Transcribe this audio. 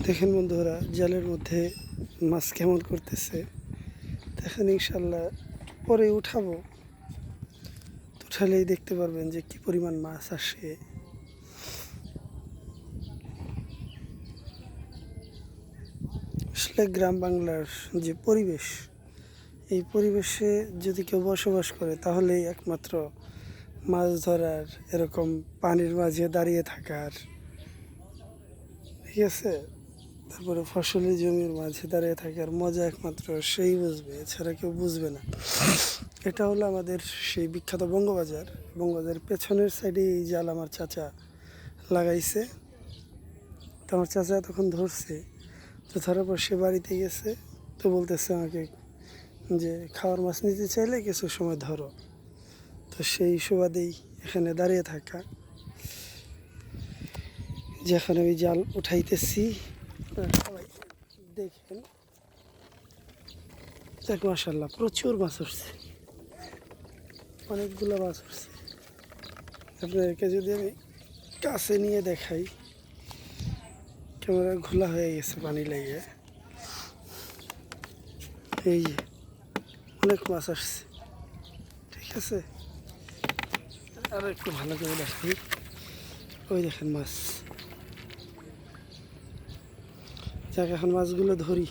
দেখেন বন্ধুরা, জালের মধ্যে মাছ কেমন করতেছে। দেখেন ইনশাল্লাহ পরে উঠাবো, উঠালেই দেখতে পারবেন যে কি পরিমাণ মাছ আসে। আসলে গ্রাম বাংলার যে পরিবেশ, এই পরিবেশে যদি কেউ বসবাস করে তাহলে একমাত্র মাছ ধরার, এরকম পানির মাঝে দাঁড়িয়ে থাকার, ঠিক আছে, তারপরে ফসলি জমির মাঝে দাঁড়িয়ে থাকার মজা একমাত্র সেই বুঝবে, এছাড়া কেউ বুঝবে না। এটা হলো আমাদের সেই বিখ্যাত বঙ্গবাজার। বঙ্গবাজারের পেছনের সাইডে এই জাল আমার চাচা লাগাইছে। তো আমার চাচা তখন ধরছে, তো ধরার পর সে বাড়িতে গেছে, তো বলতেছে আমাকে যে খাওয়ার মাছ নিতে চাইলে কিছু সময় ধরো। তো সেই সুবাদেই এখানে দাঁড়িয়ে থাকা, যে এখন আমি জাল উঠাইতেছি, সবাই দেখেন। দেখ মাশাআল্লাহ প্রচুর মাছ উঠছে, অনেকগুলো মাছ উঠছে। আপনাদেরকে যদি আমি কাছে নিয়ে দেখাই, ক্যামেরা ঘোলা হয়ে গেছে পানি লেগে। এই যে অনেক মাছ আসছে, ঠিক আছে। আরো একটু ভালো করে দেখাই, ওই দেখেন মাছ। যাক এখন মাছগুলো ধরি।